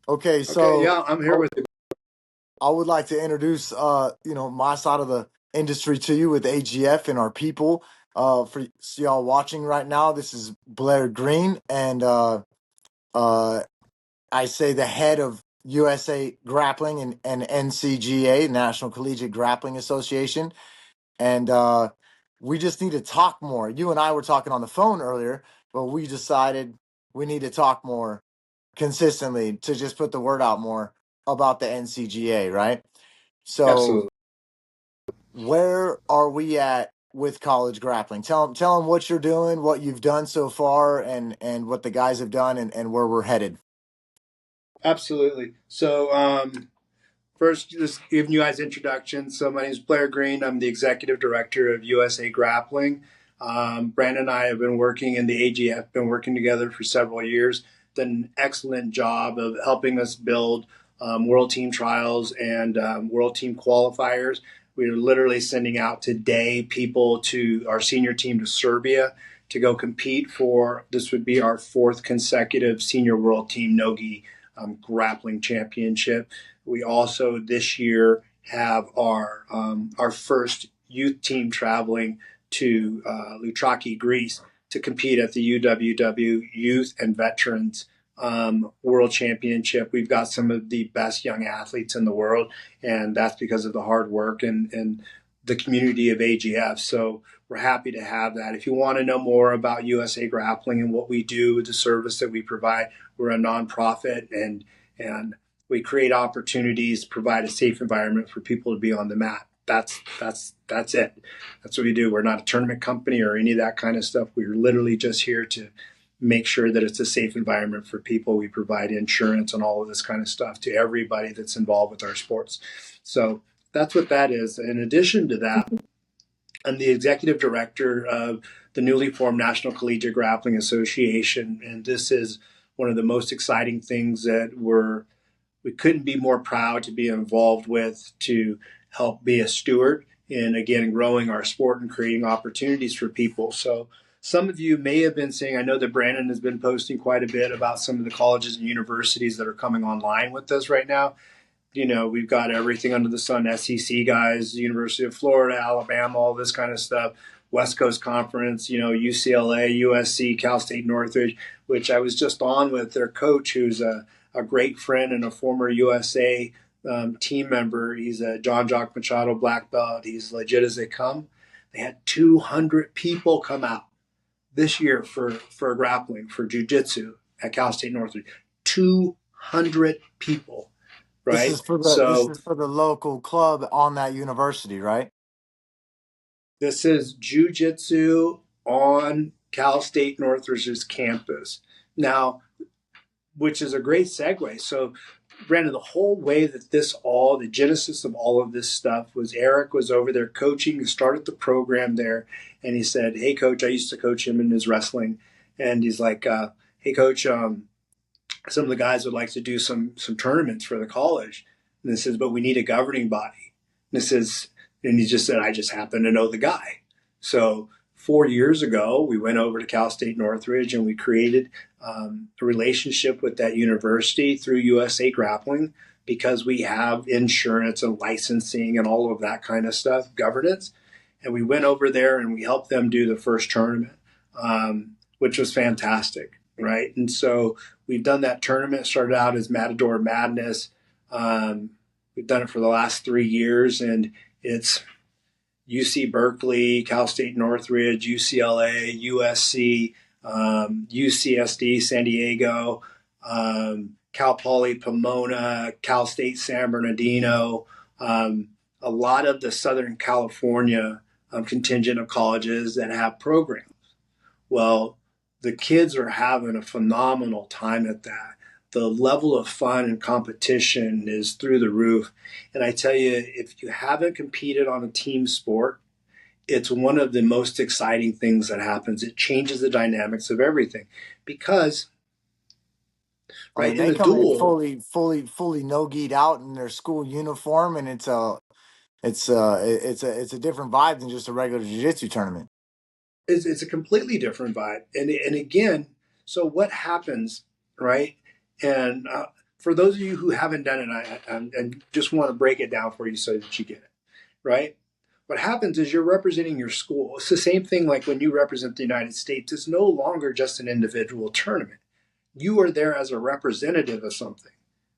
Okay, Okay, so yeah, I'm I, here with you. I would like to introduce, my side of the industry to you with AGF and our people. For y'all watching right now, this is Blair Greene, and uh, I say the head of USA Grappling and NCGA, National Collegiate Grappling Association, and we just need to talk more. You and I were talking on the phone earlier, but we decided we need to talk more consistently to just put the word out more about the NCGA, right? So Absolutely. where are we at with college grappling? Tell them what you're doing, what you've done so far, and what the guys have done, and where we're headed. Absolutely. First, just giving you guys introduction. So, my name is Blair Greene. I'm the executive director of USA Grappling. Brandon and I have been working in the AGF, been working together for several years. Done an excellent job of helping us build world team trials and world team qualifiers. We are literally sending out today people to our senior team to Serbia to go compete for this would be our fourth consecutive senior world team Nogi grappling championship. We also this year have our first youth team traveling to Loutraki, Greece, to compete at the UWW Youth and Veterans World Championship. We've got some of the best young athletes in the world, and that's because of the hard work and the community of AGF. So we're happy to have that. If you want to know more about USA Grappling and what we do, the service that we provide, we're a nonprofit and we create opportunities, provide a safe environment for people to be on the mat. That's it. That's what we do. We're not a tournament company or any of that kind of stuff. We're literally just here to make sure that it's a safe environment for people. We provide insurance and all of this kind of stuff to everybody that's involved with our sports. So that's what that is. In addition to that, I'm the executive director of the newly formed National Collegiate Grappling Association, and this is one of the most exciting things that we couldn't be more proud to be involved with to help be a steward in again growing our sport and creating opportunities for people. So some of you may have been saying, I know that Brandon has been posting quite a bit about some of the colleges and universities that are coming online with us right now. We've got everything under the sun, SEC guys, University of Florida, Alabama, all this kind of stuff, West Coast Conference, UCLA, USC, Cal State Northridge, which I was just on with their coach, who's a great friend and a former USA team member. He's a John Jock Machado black belt. He's legit as they come. They had 200 people come out this year for grappling, for jujitsu at Cal State Northridge. 200 people, This right? is for So the local club on that university, right? this is jujitsu on Cal State Northridge's campus. Now, which is a great segue. So, Brandon, the whole way that the genesis of all of this stuff was Eric was over there coaching and started the program there. And he said, "Hey, coach, I used to coach him in his wrestling." And he's like, "Hey, coach, some of the guys would like to do some tournaments for the college." And he says, "But we need a governing body." And this is, and he just said, "I just happen to know the guy." So 4 years ago, we went over to Cal State Northridge and we created a relationship with that university through USA Grappling because we have insurance and licensing and all of that kind of stuff, governance. And we went over there and we helped them do the first tournament, which was fantastic, right? And so we've done that tournament. Started out as Matador Madness. We've done it for the last 3 years, and it's UC Berkeley, Cal State Northridge, UCLA, USC, UCSD San Diego, Cal Poly Pomona, Cal State San Bernardino, a lot of the Southern California contingent of colleges that have programs. Well, the kids are having a phenomenal time at that. The level of fun and competition is through the roof. And I tell you, if you haven't competed on a team sport, it's one of the most exciting things that happens. It changes the dynamics of everything because, I right, mean, in they a come in duel, fully no geed out in their school uniform, and it's a different vibe than just a regular jiu-jitsu tournament. it's a completely different vibe. And again, so what happens, right? And for those of you who haven't done it, I just want to break it down for you so that you get it, right? What happens is you're representing your school. It's the same thing like when you represent the United States. It's no longer just an individual tournament. You are there as a representative of something,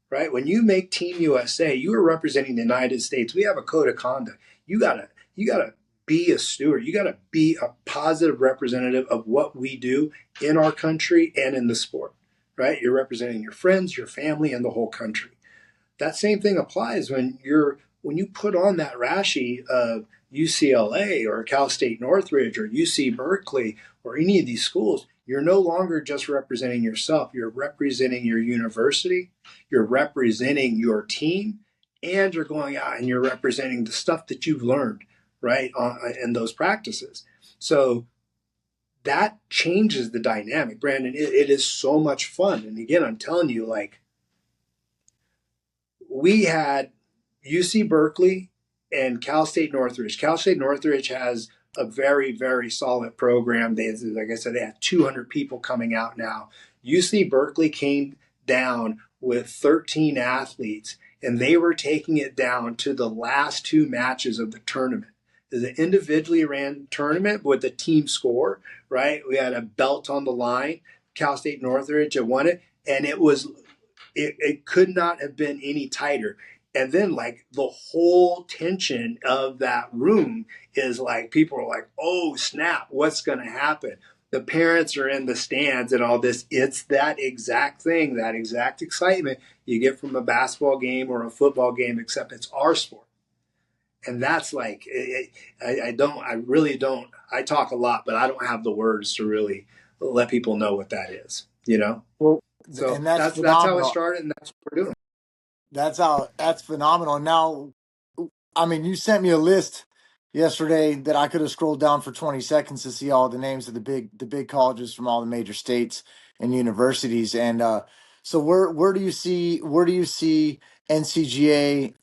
right? When you make Team USA, you are representing the United States. We have a code of conduct. You gotta be a steward. You gotta be a positive representative of what we do in our country and in the sport, right? You're representing your friends, your family, and the whole country. That same thing applies when you put on that rashi of UCLA or Cal State Northridge or UC Berkeley or any of these schools. You're no longer just representing yourself. You're representing your university. You're representing your team, and you're going out and you're representing the stuff that you've learned, right, in those practices. So that changes the dynamic, Brandon. It is so much fun. And again, I'm telling you, like, we had UC Berkeley and Cal State Northridge. Cal State Northridge has a very, very solid program. Like I said, they had 200 people coming out now. UC Berkeley came down with 13 athletes, and they were taking it down to the last two matches of the tournament. It's an individually ran tournament with a team score, right? We had a belt on the line. Cal State Northridge had won it, and it could not have been any tighter. And then like the whole tension of that room is like people are like, oh snap, what's going to happen? The parents are in the stands and all this. It's that exact thing, that exact excitement you get from a basketball game or a football game, except it's our sport. And that's like, I really don't, I talk a lot, but I don't have the words to really let people know what that is, you know? Well, So and that's that's how it phenomenal. started, and that's what we're doing. That's phenomenal. Now, I mean, you sent me a list yesterday that I could have scrolled down for 20 seconds to see all the names of the big colleges from all the major states and universities. And so where do you see NCGA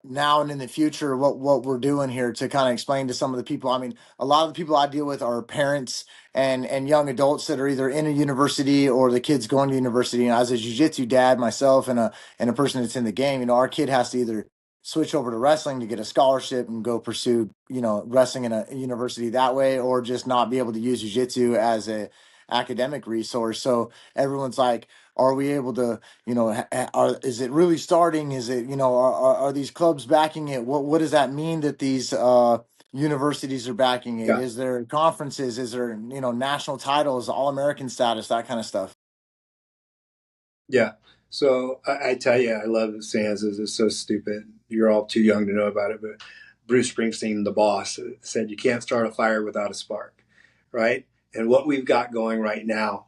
now and in the future? What we're doing here to kind of explain to some of the people. I mean, a lot of the people I deal with are parents and young adults that are either in a university or the kids going to university. And as a jiu-jitsu dad myself and a person that's in the game, our kid has to either switch over to wrestling to get a scholarship and go pursue, wrestling in a university that way, or just not be able to use jiu-jitsu as a academic resource. So everyone's like, are we able to, is it really starting? Is it, are these clubs backing it? What does that mean that these universities are backing it? Yeah, Is there conferences? Is there, national titles, all-American status, that kind of stuff? yeah. So I tell you, I love the Sands. It's so stupid. You're all too young to know about it, but Bruce Springsteen, the boss, said you can't start a fire without a spark, right? And what we've got going right now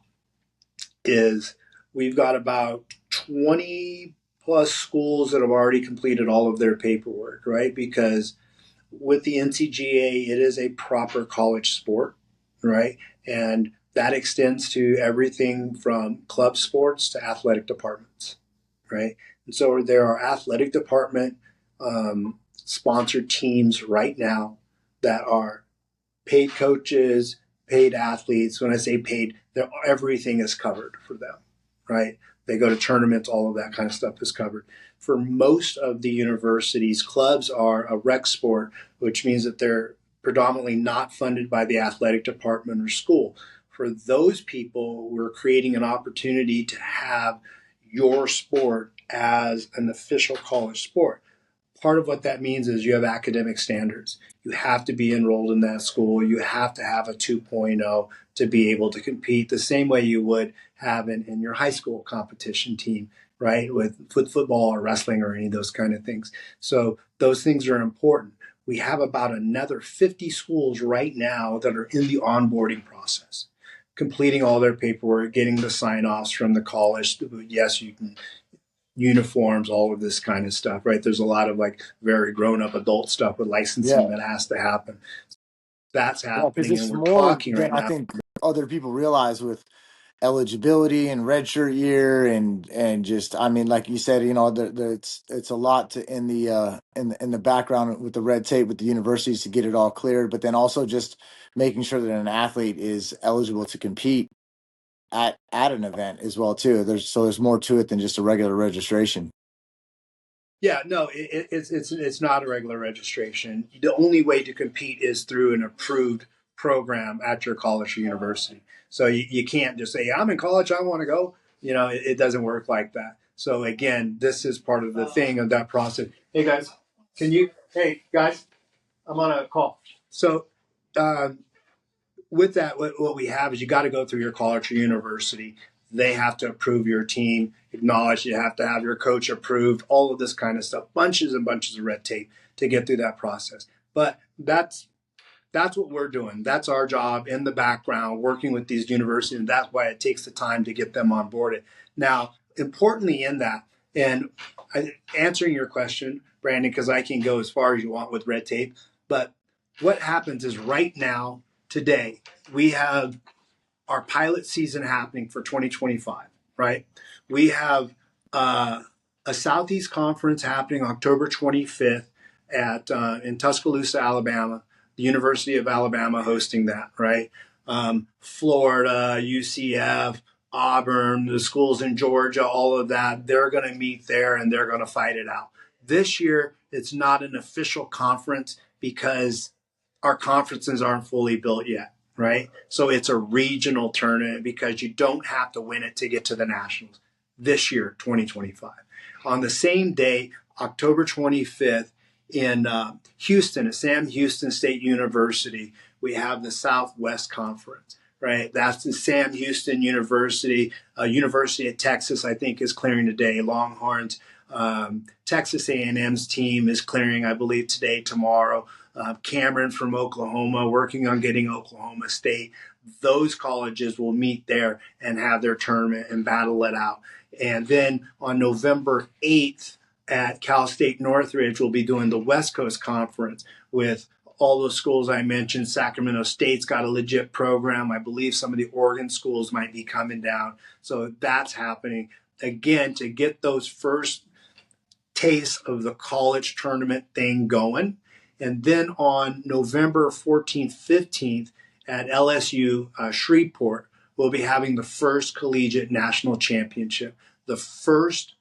is we've got about 20 plus schools that have already completed all of their paperwork, right? Because with the NCGA, it is a proper college sport, right? And that extends to everything from club sports to athletic departments, right? And so there are athletic department sponsored teams right now that are paid coaches, paid athletes. When I say paid, everything is covered for them, right? They go to tournaments, all of that kind of stuff is covered. For most of the universities, clubs are a rec sport, which means that they're predominantly not funded by the athletic department or school. For those people, we're creating an opportunity to have your sport as an official college sport. Part of what that means is you have academic standards. You have to be enrolled in that school. You have to have a 2.0 to be able to compete the same way you would have in your high school competition team, right? With football or wrestling or any of those kind of things. So those things are important. We have about another 50 schools right now that are in the onboarding process, completing all their paperwork, getting the sign offs from the college. Yes, you can uniforms, all of this kind of stuff, right? There's a lot of like very grown up adult stuff with licensing Yeah. that has to happen. That's Yeah, because happening. And it's we're more talking than right I now. think other people realize with eligibility and redshirt year and just I mean like you said it's a lot to in the background with the red tape with the universities to get it all cleared, but then also just making sure that an athlete is eligible to compete at an event as well too. There's more to it than just a regular registration. Yeah, no, it's not a regular registration. The only way to compete is through an approved program at your college or university. So you can't just say, I'm in college, I want to go. It doesn't work like that. So again, this is part of the thing of that process. Hey guys, I'm on a call. So uh, with that, what we have is you got to go through your college or university. They have to approve your team, acknowledge you have to have your coach approved, all of this kind of stuff, bunches and bunches of red tape to get through that process. But that's what we're doing. That's our job in the background, working with these universities, and that's why it takes the time to get them on board. Now, importantly, in that, and answering your question, Brandon, because I can go as far as you want with red tape, but what happens is right now, today, we have our pilot season happening for 2025, right? We have a Southeast Conference happening October 25th at in Tuscaloosa, Alabama. The University of Alabama hosting that, right? Florida, UCF, Auburn, the schools in Georgia, all of that, they're going to meet there and they're going to fight it out. This year, it's not an official conference because our conferences aren't fully built yet, right? So it's a regional tournament because you don't have to win it to get to the nationals this year, 2025. On the same day, October 25th, in Houston, at Sam Houston State University, we have the Southwest Conference, right? That's the Sam Houston University. University of Texas, I think, is clearing today. Longhorns. Texas A&M's team is clearing, I believe, today, tomorrow. Cameron from Oklahoma, working on getting Oklahoma State. Those colleges will meet there and have their tournament and battle it out. And then on November 8th at Cal State Northridge, we'll be doing the West Coast Conference with all those schools I mentioned. Sacramento State's got a legit program. I believe some of the Oregon schools might be coming down. So that's happening. Again, to get those first taste of the college tournament thing going. And then on November 14th, 15th at LSU Shreveport, we'll be having the first collegiate national championship. The first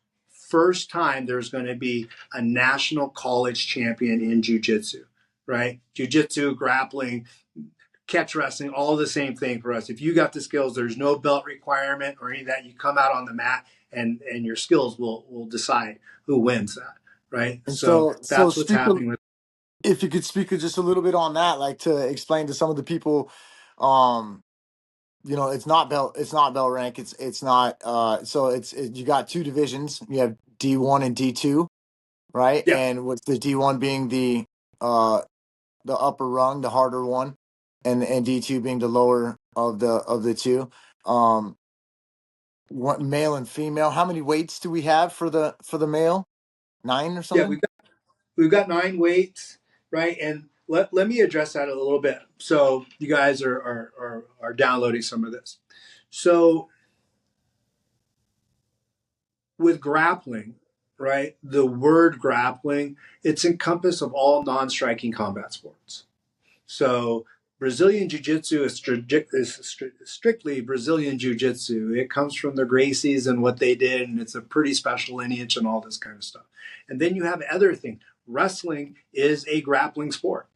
time there's going to be a national college champion in jiu-jitsu, right? Jiu-jitsu, grappling, catch wrestling, all the same thing for us. If you got the skills, there's no belt requirement or any of that. You come out on the mat and your skills will decide who wins that, right? And So so that's what's speak happening with. if you could speak just a little bit on that, like to explain to some of the people, um, it's not bell rank. It's not. You got two divisions. You have D1 and D2, right? Yeah, And what's the D1 being uh the upper rung, the harder one, and D2 being the lower of the two. Um, what male and female? How many weights do we have for the male? Nine or yeah, something? we've got 9 weights, right? And let me address that a little bit. So you guys are downloading some of this. So with grappling, right? The word grappling, it's encompass of all non-striking combat sports. So Brazilian Jiu-Jitsu is strictly Brazilian Jiu-Jitsu. It comes from the Gracies and what they did, and it's a pretty special lineage and all this kind of stuff. And then you have other things. Wrestling is a grappling sport,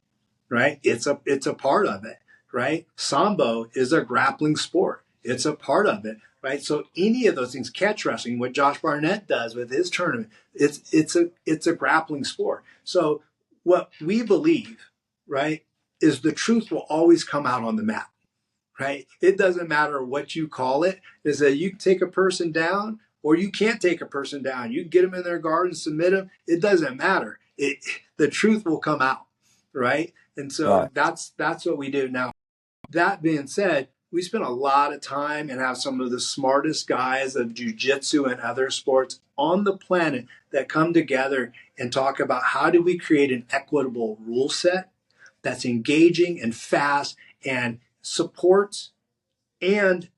right? It's a part of it, right? Sambo is a grappling sport. It's a part of it, right? So any of those things, catch wrestling, what Josh Barnett does with his tournament, it's a grappling sport. So what we believe, right, is the truth will always come out on the mat, right? It doesn't matter what you call it. Is that you can take a person down or you can't take a person down. You can get them in their guard and submit them. It doesn't matter. The truth will come out, right? And so Right. that's what we do now. That being said, we spend a lot of time and have some of the smartest guys of jiu-jitsu and other sports on the planet that come together and talk about how do we create an equitable rule set that's engaging and fast and supports and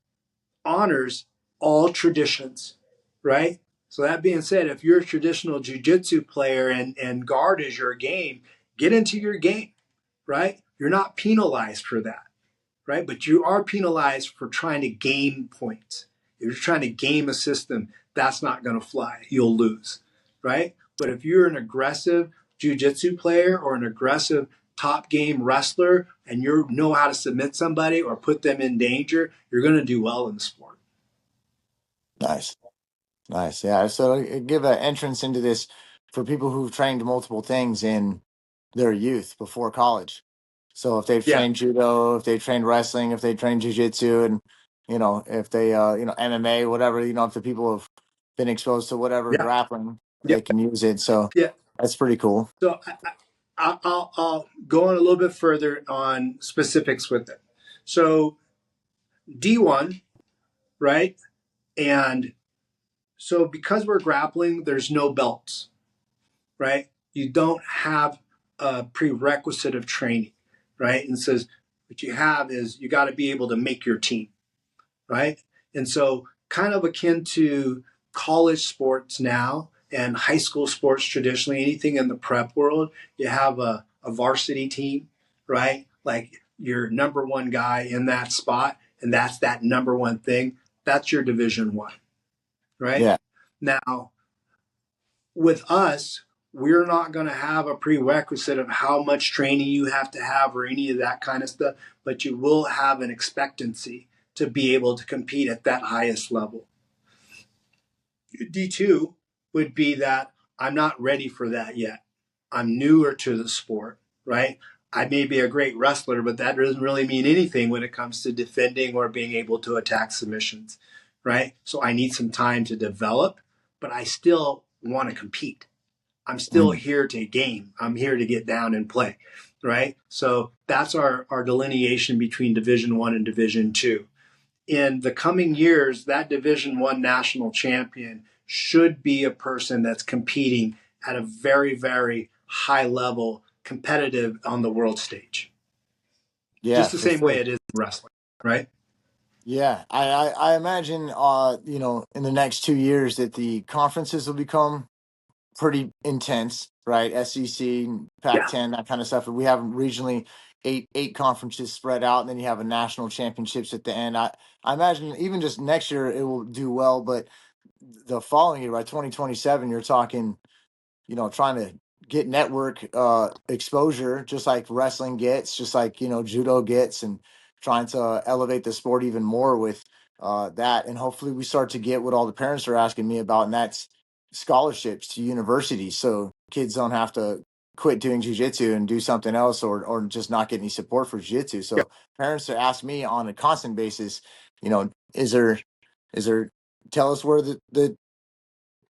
honors all traditions, right? So that being said, if you're a traditional jiu-jitsu player and guard is your game, get into your game, right? You're not penalized for that, right? But you are penalized for trying to game points. If you're trying to game a system, that's not going to fly. You'll lose, right? But if you're an aggressive jujitsu player or an aggressive top game wrestler and you know how to submit somebody or put them in danger, you're going to do well in the sport. Nice. Nice. Yeah. So give an entrance into this for people who've trained multiple things in their youth before college. So if they've Yeah, trained judo, if they've trained wrestling, if they trained jujitsu, and if they MMA, whatever, if the people have been exposed to whatever yeah, grappling, yeah, they can use it. So yeah. that's pretty cool. So I'll go on a little bit further on specifics with it. So D1, right? And so because we're grappling, there's no belts, right? You don't have a prerequisite of training, right? And it says what you have is you got to be able to make your team, right? And so kind of akin to college sports now and high school sports traditionally, anything in the prep world, you have a varsity team, right? Like your number one guy in that spot, and that's that number one thing. That's your division one, right? Yeah. Now, with us, we're not going to have a prerequisite of how much training you have to have or any of that kind of stuff, but you will have an expectancy to be able to compete at that highest level. D2 would be that I'm not ready for that yet. I'm newer to the sport, right? I may be a great wrestler, but that doesn't really mean anything when it comes to defending or being able to attack submissions, right? So I need some time to develop, but I still want to compete. I'm still Mm. here to game. I'm here to get down and play, right? So that's our delineation between Division One and Division Two. In the coming years, that Division One national champion should be a person that's competing at a very, very high level, competitive on the world stage. Yeah, Just the for same way sure. it is in wrestling, right? Yeah, I imagine in the next 2 years that the conferences will become pretty intense, right? SEC, Yeah, Pac-10, that kind of stuff. We have regionally eight conferences spread out, and then you have a national championships at the end. I imagine even just next year it will do well, but the following year, by 2027, you're talking trying to get network exposure, just like wrestling gets, just like judo gets, and trying to elevate the sport even more with that. And hopefully, we start to get what all the parents are asking me about, and that's scholarships to universities, so kids don't have to quit doing jujitsu and do something else, or just not get any support for jujitsu. yeah, So parents are asking me on a constant basis, is there tell us where the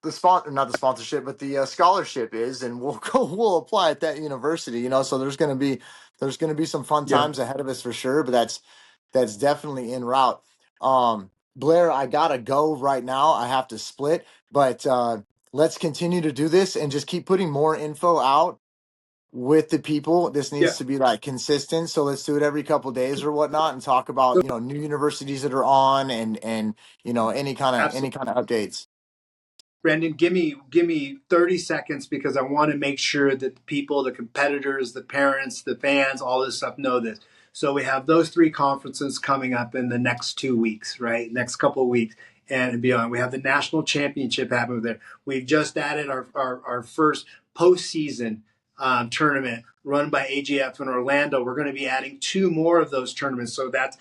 sponsor, not the sponsorship, but the scholarship is, and we'll go, we'll apply at that university. So there's gonna be some fun yeah, times ahead of us for sure. But that's definitely en route. Blair, I gotta go right now. I have to split, but let's continue to do this and just keep putting more info out with the people. This yeah. needs to be like consistent. So let's do it every couple days or whatnot, and talk about So, new universities that are on, and any absolutely. kind of updates. Brandon, give me 30 seconds because I want to make sure that the people, the competitors, the parents, the fans, all this stuff know this. So we have those three conferences coming up in the next 2 weeks, right? Next couple of weeks and beyond. We have the national championship happening there. We've just added our first postseason tournament run by AGF in Orlando. We're going to be adding two more of those tournaments. So that's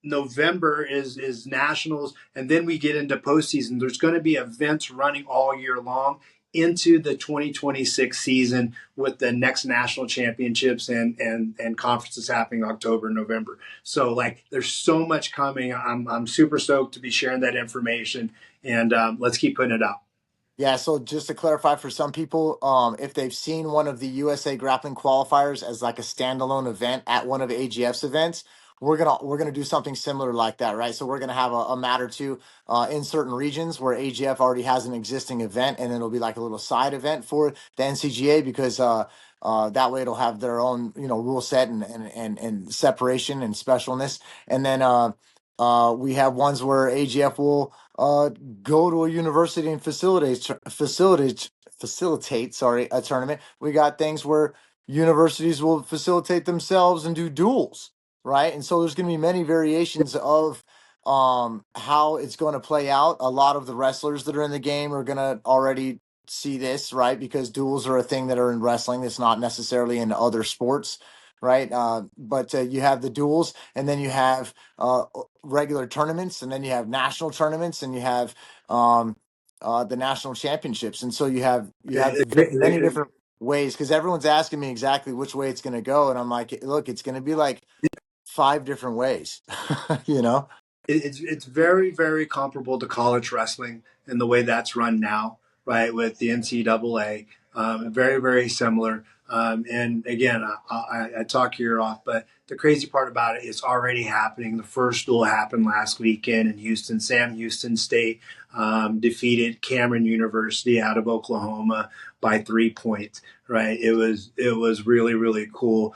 November is nationals, and then we get into postseason. There's going to be events running all year long into the 2026 season with the next national championships and conferences happening October, November. So like, there's so much coming. I'm super stoked to be sharing that information, and let's keep putting it out. Yeah, so just to clarify for some people, if they've seen one of the USA Grappling qualifiers as like a standalone event at one of AGF's events, we're gonna do something similar like that, right? So we're gonna have a mat or two in certain regions where AGF already has an existing event, and then it'll be like a little side event for the NCGA, because that way it'll have their own rule set, and separation and specialness. And then we have ones where AGF will go to a university and facilitate a tournament. We got things where universities will facilitate themselves and do duels, right? And so there's going to be many variations of how it's going to play out. A lot of the wrestlers that are in the game are going to already see this, right? Because duels are a thing that are in wrestling. It's not necessarily in other sports, right? But you have the duels, and then you have regular tournaments, and then you have national tournaments, and you have the national championships. And so you have many different ways, because everyone's asking me exactly which way it's going to go, and I'm like, look, it's going to be like 5 different ways. you know It's very very comparable to college wrestling in the way that's run now, right? With the NCAA, very very similar. And again, I talk your ear off, but the crazy part about it is already happening. The first duel happened last weekend in Houston. Sam Houston State defeated Cameron University out of Oklahoma by 3 points. Right? It was really really cool.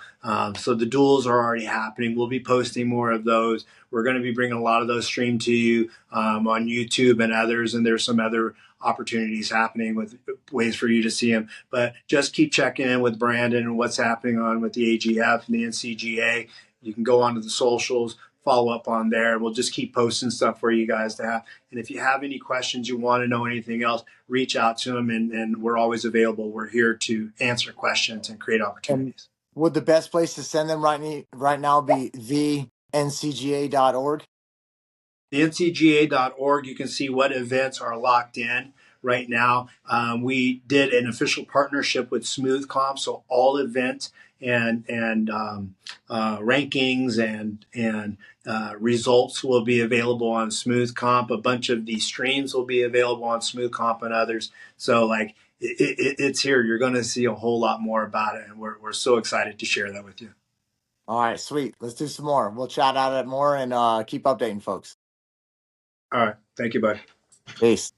So the duels are already happening. We'll be posting more of those. We're going to be bringing a lot of those streamed to you on YouTube and others, and there's some other opportunities happening with ways for you to see them. But just keep checking in with Brandon and what's happening on with the AGF and the NCGA. You can go onto the socials, follow up on there. We'll just keep posting stuff for you guys to have. And if you have any questions, you want to know anything else, reach out to them, and we're always available. We're here to answer questions and create and opportunities. would the best place to send them right now be the ncga.org? The ncga.org, you can see what events are locked in right now. We did an official partnership with Smooth Comp, so all events and rankings and results will be available on Smooth Comp. A bunch of these streams will be available on Smooth Comp and others. So like it's here. You're going to see a whole lot more about it, and we're so excited to share that with you. All right, sweet. Let's do some more. We'll chat out it more and keep updating folks. All right, thank you, bud. Peace.